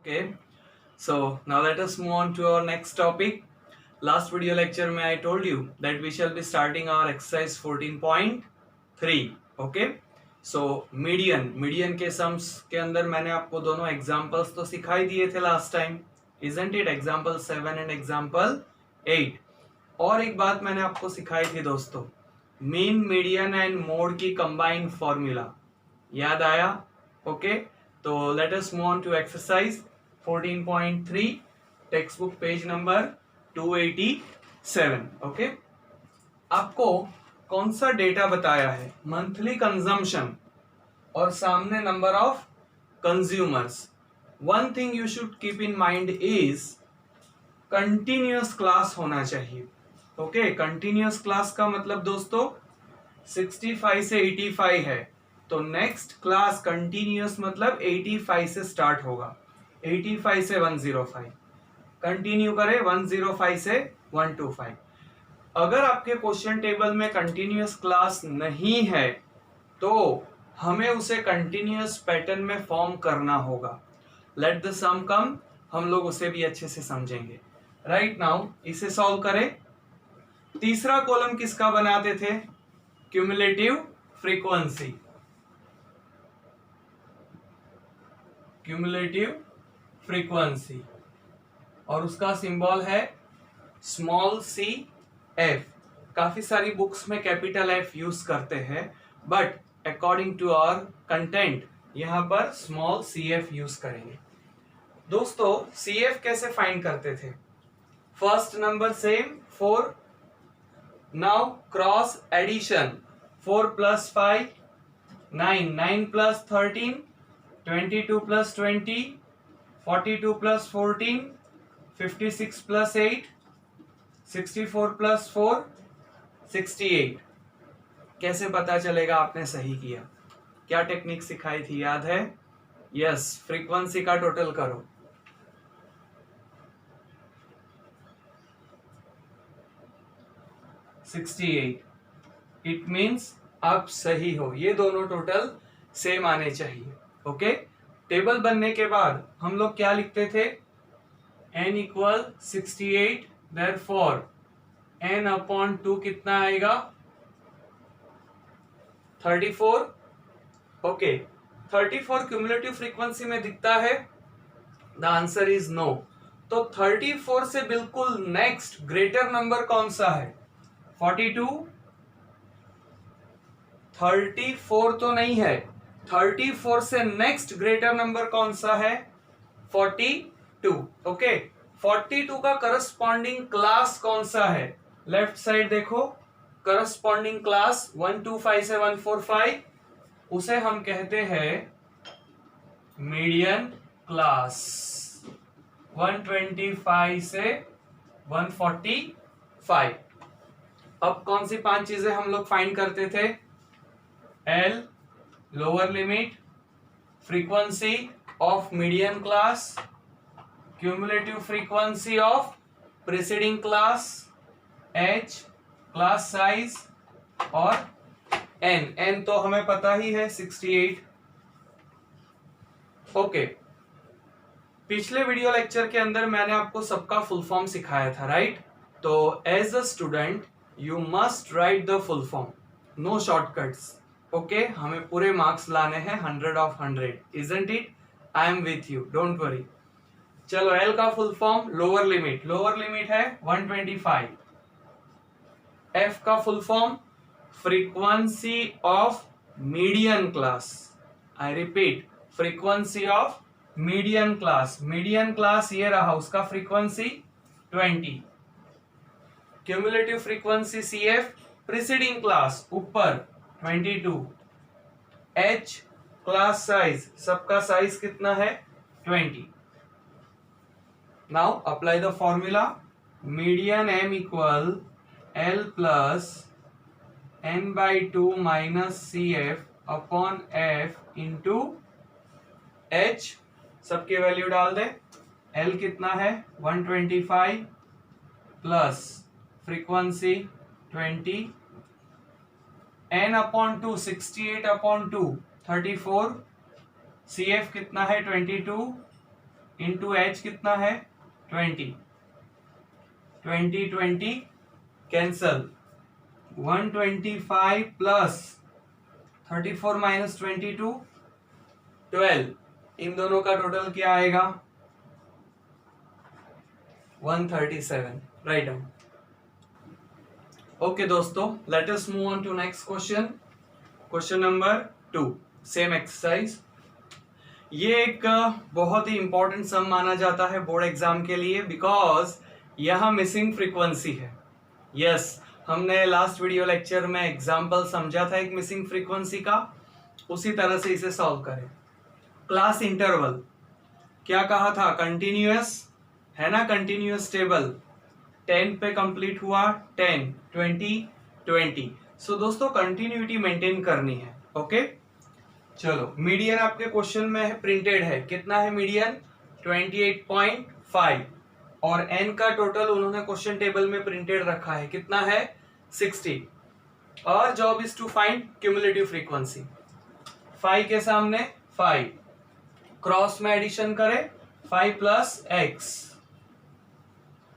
Okay, so now let us move on to our next topic. Last video lecture में I told you that we shall be starting our exercise 14.3. Okay, so median के sums के अंदर मैंने आपको दोनों examples तो सिखाई दिए थे last time, isn't it? Example 7 and example 8. और एक बात मैंने आपको सिखाई थी दोस्तों, मीन मीडियन एंड मोड की कंबाइंड फॉर्मूला याद आया? ओके, तो let us move on to exercise 14.3 text book page number 287. Okay, आपको कौन सा डेटा बताया है? मंथली कंजम्पशन और सामने number of consumers. One thing you should keep in mind is continuous class होना चाहिए. ओके, कंटिन्यूअस क्लास का मतलब दोस्तों 65 से 85 है, तो नेक्स्ट क्लास कंटिन्यूअस मतलब 85 से स्टार्ट होगा, 85 से 105 कंटिन्यू करे, 105 से 125. अगर आपके क्वेश्चन टेबल में कंटिन्यूअस क्लास नहीं है तो हमें उसे कंटिन्यूअस पैटर्न में फॉर्म करना होगा. लेट द सम कम, हम लोग उसे भी अच्छे से समझेंगे. राइट नाउ इसे सॉल्व करें. तीसरा कॉलम किसका बनाते थे? Cumulative frequency. क्यूमुलेटिव फ्रीक्वेंसी और उसका सिंबल है स्मॉल सी एफ. काफी सारी बुक्स में कैपिटल एफ यूज करते हैं, but according to our content यहां पर स्मॉल सी एफ यूज करेंगे. दोस्तों सी एफ कैसे फाइंड करते थे? First number same 4. Now cross addition 4 + 5 9, 9 + 13 22 + 20 42 + 14 56 + 8 64 + 4 68. कैसे पता चलेगा आपने सही किया? क्या टेक्निक सिखाई थी, याद है? यस, फ्रीक्वेंसी का टोटल करो. इट मीन्स आप सही हो. ये दोनों टोटल सेम आने चाहिए. ओके, टेबल बनने के बाद हम लोग क्या लिखते थे? n = 68, देयरफॉर n/2 कितना आएगा? 34. ओके, 34 क्यूमुलेटिव फ्रीक्वेंसी में दिखता है? The answer is no. तो 34 से बिल्कुल नेक्स्ट ग्रेटर नंबर कौन सा है? 42. 34 तो नहीं है. 34 से नेक्स्ट ग्रेटर नंबर कौन सा है? 42. ओके, 42 का करस्पॉन्डिंग क्लास कौन सा है? लेफ्ट साइड देखो, करस्पॉन्डिंग क्लास 125 से 145, उसे हम कहते हैं मीडियन क्लास. 125 से 145. अब कौन सी 5 चीजें हम लोग फाइंड करते थे? L lower limit, frequency of median class, cumulative frequency of preceding class, H class size और एन तो हमें पता ही है 68. ओके, पिछले वीडियो लेक्चर के अंदर मैंने आपको सबका फुल फॉर्म सिखाया था, राइट? तो as a student you must write the full form, no shortcuts. Okay, हमें पूरे मार्क्स लाने हैं 100 of 100, isn't it? I am with you, don't worry. चलो, एल का फुल फॉर्म लोअर लिमिट है 125. एफ का full form frequency of median class. I repeat, frequency of median class ये रहा, उसका frequency 20. Cumulative frequency C F preceding class ऊपर 22. H class size, सबका size कितना है? 20. Now apply the formula. Median m = L + n/2 - CF/F into H. सबके value डाल दे. L कितना है? 125 प्लस फ्रीक्वेंसी 20, n/2 68/2 34, CF कितना है? 22 इंटू एच कितना है 20, 20 कैंसल, 125 प्लस 34 माइनस 22 12, इन दोनों का टोटल क्या आएगा 137, राइट डाउन। ओके दोस्तों, let us move on to next question, question number 2, same exercise. ये एक बहुत ही इंपॉर्टेंट सम माना जाता है बोर्ड एग्जाम के लिए, बिकॉज यह मिसिंग फ्रीक्वेंसी है। यस, हमने लास्ट वीडियो लेक्चर में एग्जाम्पल समझा था एक मिसिंग फ्रीक्वेंसी का, उसी तरह से इसे सॉल्व करें। क्लास इंटरवल क्या कहा था, कंटिन्यूअस है ना, कंटिन्यूअस टेबल 10 पे कंप्लीट हुआ, 10 20 20। सो दोस्तों कंटिन्यूटी मेंटेन करनी है। ओके चलो, मीडियन आपके क्वेश्चन में प्रिंटेड है, कितना है मीडियन 28.5, और एन का टोटल उन्होंने क्वेश्चन टेबल में प्रिंटेड रखा है, कितना है 60। और job is to find cumulative frequency. 5 के सामने 5, क्रॉस में एडिशन करें 5 प्लस एक्स,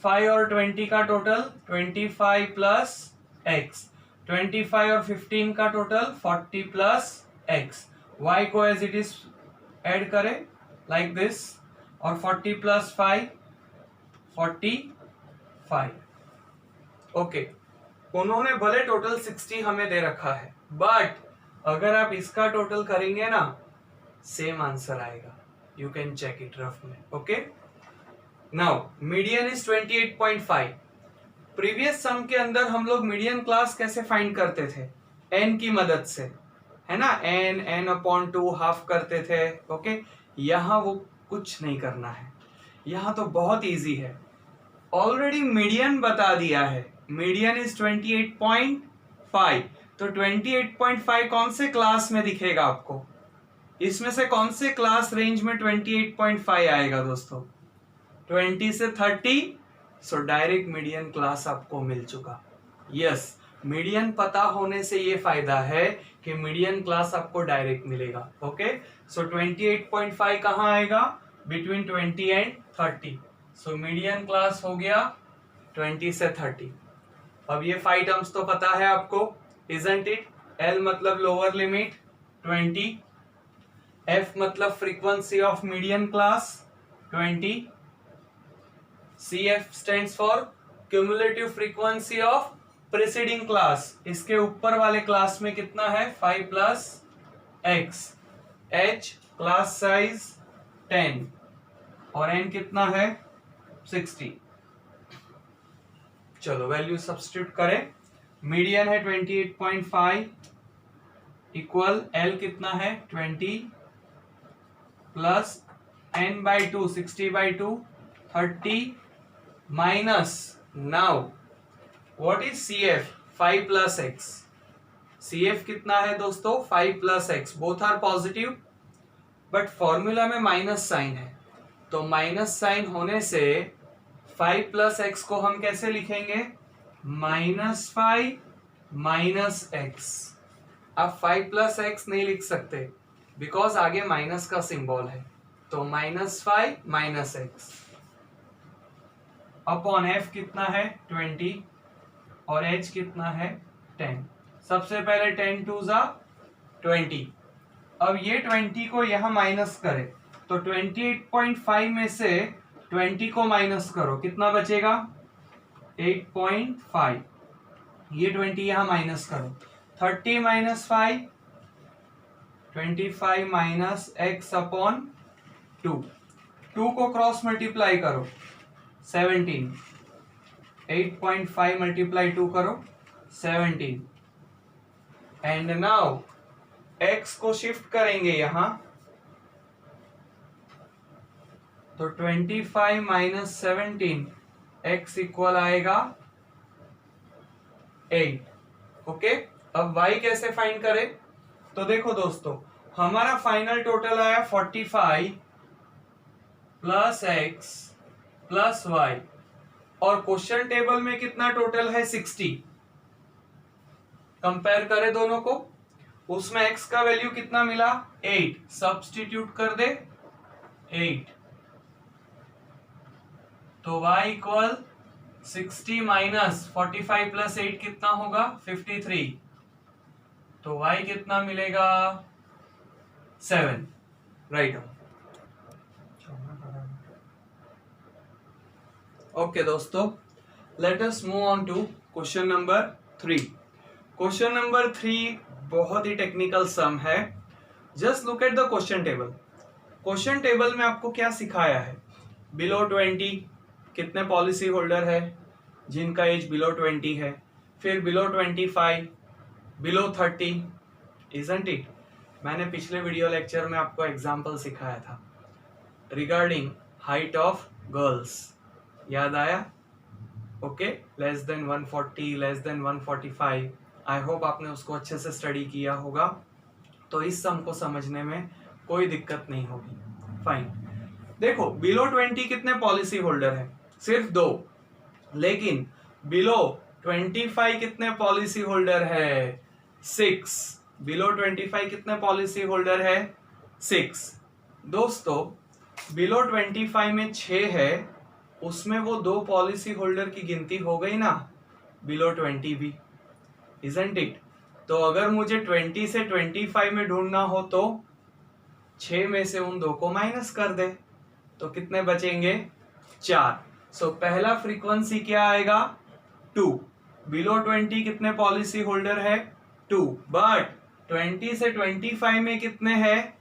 5 और 20 का टोटल 25 प्लस एक्स, 25 और 15 का टोटल 40 प्लस एक्स। y को एज इट इज ऐड करें लाइक दिस, और 40 प्लस 5 45। ओके, उन्होंने भले टोटल 60 हमें दे रखा है, बट अगर आप इसका टोटल करेंगे ना सेम आंसर आएगा, you can check it rough में। Okay now median is 28.5। Previous sum के अंदर हम लोग मीडियन क्लास कैसे फाइंड करते थे, n की मदद से, है ना, n अपॉन 2 हाफ करते थे। ओके यहां वो कुछ नहीं करना है, यहां तो बहुत इजी है, ऑलरेडी मीडियन बता दिया है, मीडियन इज 28.5। तो 28.5 कौन से क्लास में दिखेगा आपको, इसमें से कौन से क्लास रेंज में 28.5 आएगा दोस्तों, 20 से 30। सो डायरेक्ट मीडियन क्लास आपको मिल चुका। यस, मीडियन पता होने से ये फायदा है कि मीडियन क्लास आपको डायरेक्ट मिलेगा। ओके सो 28.5 कहाँ आएगा, between 20 and 30। So median class हो गया 20 से 30। अब ये 5 टर्म्स तो पता है आपको, इजंट इट। एल मतलब लोअर लिमिट 20, एफ मतलब frequency of median class 20, C F stands for cumulative frequency of preceding class, इसके ऊपर वाले क्लास में कितना है 5 plus x, H class size 10, और एन कितना है 60। चलो वैल्यू सब्स्टिट्यूट करें, मीडियन है 28.5 इक्वल एल कितना है 20 plus n by 2 60 by 2 30 minus, now what is C F 5 plus x, C F कितना है दोस्तों 5 plus x, both are positive but formula में माइनस साइन है, तो माइनस साइन होने से 5 प्लस एक्स को हम कैसे लिखेंगे, -5 माइनस एक्स। आप 5 प्लस एक्स नहीं लिख सकते बिकॉज आगे माइनस का सिंबल है, तो -5 माइनस एक्स अपॉन एफ कितना है 20 और एच कितना है 10। सबसे पहले 10 2 जा 20, अब ये 20 को यहां माइनस करें तो 28.5 में से 20 को माइनस करो, कितना बचेगा 8.5, ये 20 यहां माइनस करो, 30 माइनस 5 25 माइनस एक्स अपॉन 2, 2 को क्रॉस मल्टीप्लाई करो 17, 8.5 मल्टीप्लाई 2 करो 17, एंड नाउ x को शिफ्ट करेंगे यहां तो 25 माइनस 17 x इक्वल आएगा 8। ओके अब y कैसे फाइंड करें, तो देखो दोस्तों हमारा फाइनल टोटल आया 45 प्लस एक्स प्लस वाई, और क्वेश्चन टेबल में कितना टोटल है 60। कंपेयर करें दोनों को, उसमें x का वैल्यू कितना मिला 8, सब्स्टिट्यूट कर दे 8, तो y इक्वल 60 माइनस 45 प्लस 8 कितना होगा 53। तो y कितना मिलेगा 7, राइट। ओके दोस्तों, let us move on to question number 3। Question number 3 बहुत ही टेक्निकल सम है। Just look at the question table. Question table में आपको क्या सिखाया है, बिलो 20 कितने पॉलिसी होल्डर है जिनका एज बिलो 20 है, फिर बिलो 25, बिलो 30, इजंट इट। मैंने पिछले वीडियो लेक्चर में आपको एग्जांपल सिखाया था रिगार्डिंग हाइट ऑफ गर्ल्स, याद आया? Okay, less than 140, less than 145। I hope आपने उसको अच्छे से स्टडी किया होगा, तो इस सम को समझने में कोई दिक्कत नहीं होगी। फाइन, देखो बिलो 20 कितने पॉलिसी होल्डर है, सिर्फ 2। लेकिन बिलो 25 कितने पॉलिसी होल्डर है, 6। बिलो 25 कितने पॉलिसी होल्डर है, 6। दोस्तों बिलो 25 में 6 है, उसमें वो 2 पॉलिसी होल्डर की गिनती हो गई ना, बिलो 20 भी, इजंट इट। तो अगर मुझे 20 से 25 में ढूंढना हो तो 6 में से उन 2 को माइनस कर दे, तो कितने बचेंगे 4। सो पहला फ्रीक्वेंसी क्या आएगा 2। बिलो 20 कितने पॉलिसी होल्डर है 2, बट 20 से 25 में कितने हैं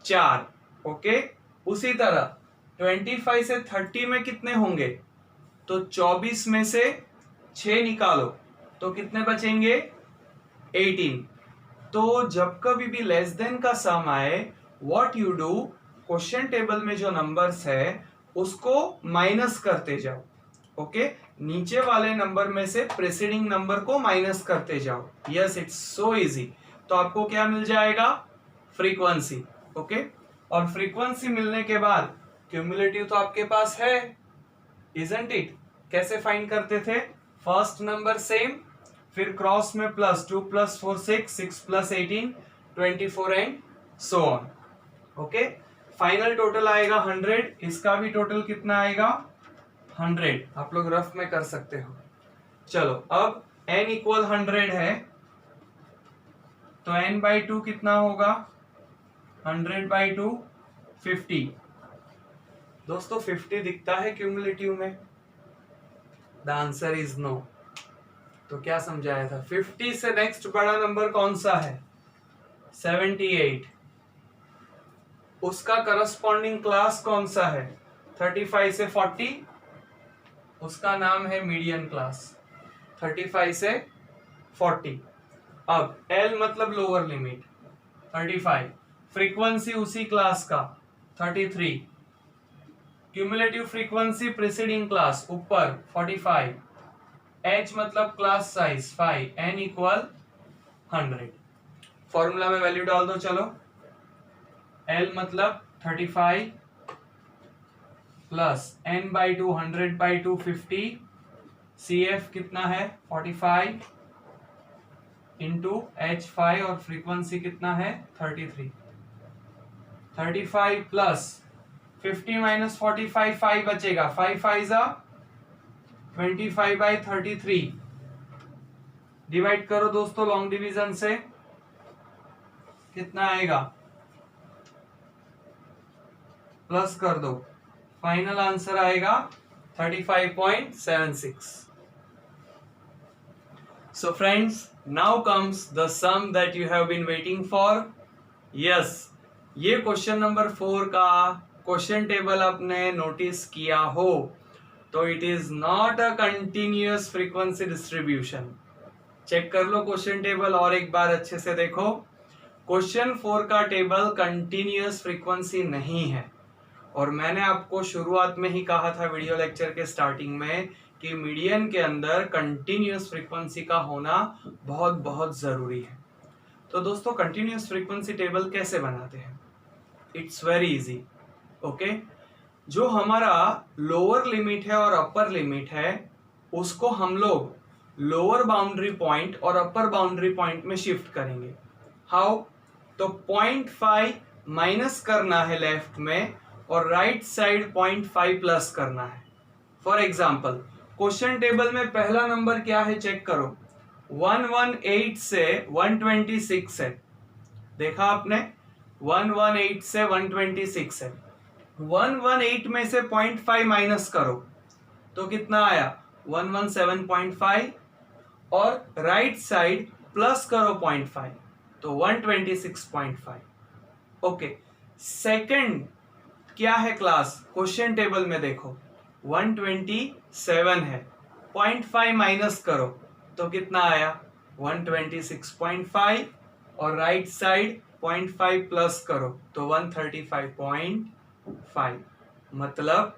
4। ओके, उसी तरह 25 से 30 में कितने होंगे, तो 24 में से 6 निकालो तो कितने बचेंगे 18। तो जब कभी भी लेस देन का सम आए, what you do, question table में जो नंबर्स है उसको माइनस करते जाओ। ओके, नीचे वाले नंबर में से प्रेसीडिंग नंबर को माइनस करते जाओ। Yes, it's so easy. तो आपको क्या मिल जाएगा, फ्रीक्वेंसी। ओके, और फ्रीक्वेंसी मिलने के बाद क्यूमुलेटिव तो आपके पास है, इजंट इट। कैसे फाइंड करते थे, फर्स्ट नंबर सेम, फिर क्रॉस में plus 2 + 4 6, 6 + 18 24 and so on. Okay, final total आएगा 100। इसका भी टोटल कितना आएगा 100। आप लोग रफ में कर सकते हो। चलो अब n इक्वल 100 है, तो n/2 कितना होगा 100/2 50। दोस्तों 50 दिखता है क्यूमुलेटिव में, द आंसर इज नो। तो क्या समझाया था, 50 से नेक्स्ट बड़ा नंबर कौन सा है 78। उसका करस्पॉन्डिंग क्लास कौन सा है 35 से 40, उसका नाम है मीडियन क्लास 35 से 40। अब L मतलब लोअर लिमिट 35, फ्रीक्वेंसी उसी क्लास का 33, क्यूमुलेटिव फ्रीक्वेंसी प्रीसीडिंग क्लास ऊपर 45, H मतलब class size 5, n equal 100। Formula में वैल्यू डाल दो। चलो L मतलब 35 प्लस n/2 100/2 50, CF कितना है 45 इंटू H5 और फ्रीक्वेंसी कितना है 33। 35 प्लस 50 माइनस 45 5 बचेगा, 5 5 जा 25/33। डिवाइड करो दोस्तों लॉन्ग डिवीजन से, कितना आएगा प्लस कर दो, फाइनल आंसर आएगा 35.76। So friends, now comes the sum that you have been waiting for. Yes, ये क्वेश्चन नंबर 4 का क्वेश्चन टेबल आपने नोटिस किया हो तो it is not a continuous frequency distribution. Check कर लो क्वेश्चन टेबल और एक बार अच्छे से देखो। क्वेश्चन 4 का टेबल कंटिन्यूअस फ्रीक्वेंसी नहीं है, और मैंने आपको शुरुआत में ही कहा था वीडियो लेक्चर के स्टार्टिंग में कि मीडियन के अंदर कंटिन्यूअस फ्रीक्वेंसी का होना बहुत बहुत जरूरी है। तो दोस्तों कंटिन्यूअस फ्रीक्वेंसी टेबल कैसे बनाते हैं, इट्स वेरी इजी। ओके, जो हमारा लोअर लिमिट है और अपर लिमिट है उसको हम लोग लोअर बाउंड्री पॉइंट और अपर बाउंड्री पॉइंट में शिफ्ट करेंगे। हाउ, तो 0.5 माइनस करना है लेफ्ट में और राइट साइड 0.5 प्लस करना है। फॉर एग्जाम्पल क्वेश्चन टेबल में पहला नंबर क्या है चेक करो, 118 से 126 है, देखा आपने 118 से 126 है, 118 में से 0.5 माइनस करो तो कितना आया 117.5 और राइट साइड प्लस करो 0.5 तो 126.5। ओके, सेकंड क्या है क्लास, क्वेश्चन टेबल में देखो 127 है, 0.5 माइनस करो तो कितना आया 126.5 और राइट साइड 0.5 प्लस करो तो 135.5। मतलब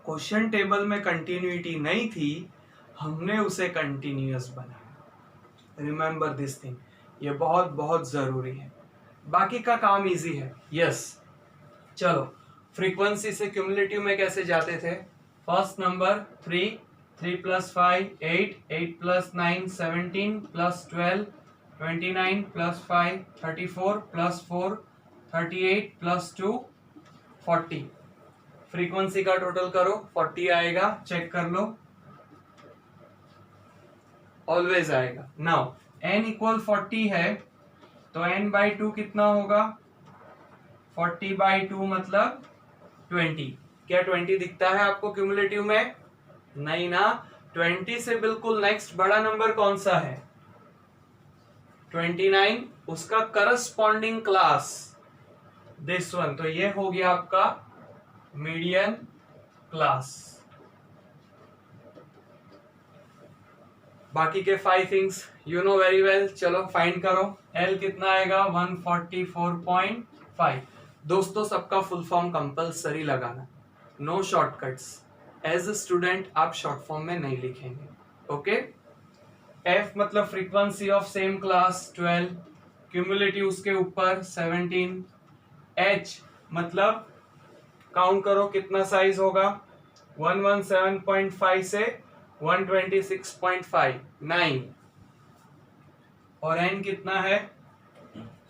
क्वेश्चन टेबल में कंटिन्यूटी नहीं थी, हमने उसे कंटिन्यूअस बनाया। रिमेंबर दिस थिंग, ये बहुत बहुत जरूरी है, बाकी का काम इजी है। यस चलो, फ्रीक्वेंसी से क्यूमुलेटिव में कैसे जाते थे, first number 3, 3 plus 5 8, 8 plus 9 17 plus 12 29 plus 5 34 plus 4 38 plus 2 40। Frequency का टोटल करो 40 आएगा, चेक कर लो, ऑलवेज आएगा। नाउ n इक्वल 40 है तो n बाई 2 कितना होगा, 40 बाई 2 मतलब 20। क्या 20 दिखता है आपको क्यूमुलेटिव में, नहीं ना, 20 से बिल्कुल नेक्स्ट बड़ा नंबर कौन सा है 29, उसका करस्पॉन्डिंग क्लास दिस वन, तो ये हो गया आपका मीडियन क्लास। बाकी के 5 things you know very well. चलो फाइंड करो, L कितना आएगा 144.5। दोस्तों सबका फुल फॉर्म कंपलसरी लगाना, no shortcuts, as a student आप शॉर्ट फॉर्म में नहीं लिखेंगे। ओके, F मतलब frequency of same class 12, cumulative उसके ऊपर 17, H मतलब काउंट करो कितना साइज होगा 117.5 से 126.5 9, और n कितना है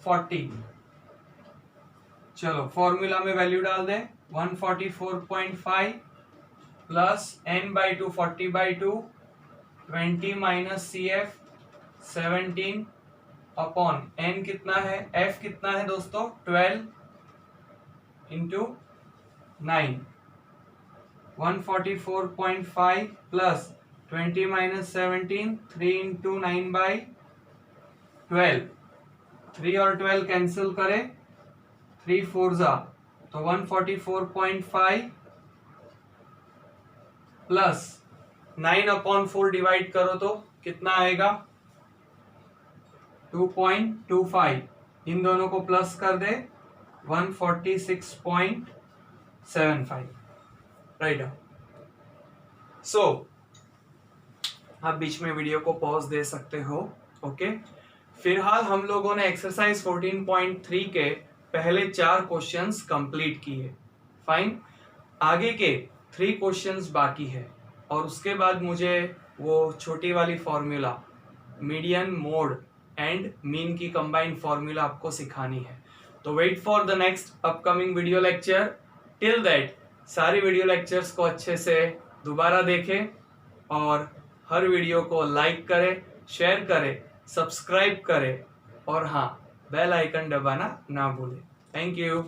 40। चलो फॉर्मूला में वैल्यू डाल दें, 144.5 plus n by 2 40 by 2 20 minus CF 17 upon n कितना है, f कितना है दोस्तों 12 into 9, 144.5 plus 20 minus 17 3 into 9 by 12, 3 और 12 कैंसिल करें, 3 4 जा तो 144.5 प्लस 9 अपॉन 4 डिवाइड करो तो कितना आएगा 2.25, इन दोनों को प्लस कर दे 146.75 राइट। सो आप बीच में वीडियो को पॉज दे सकते हो। ओके, फिलहाल हम लोगों ने एक्सरसाइज 14.3 के पहले 4 क्वेश्चंस कंप्लीट किए। फाइन, आगे के 3 क्वेश्चंस बाकी है और उसके बाद मुझे वो छोटी वाली formula median, mode and mean की कंबाइंड फॉर्मूला आपको सिखानी है। तो wait for the next upcoming video lecture. Till that सारी वीडियो लेक्चर्स को अच्छे से दोबारा देखें और हर वीडियो को लाइक करें, शेयर करें, सब्सक्राइब करें और हाँ, बेल आइकन दबाना ना भूलें। Thank you.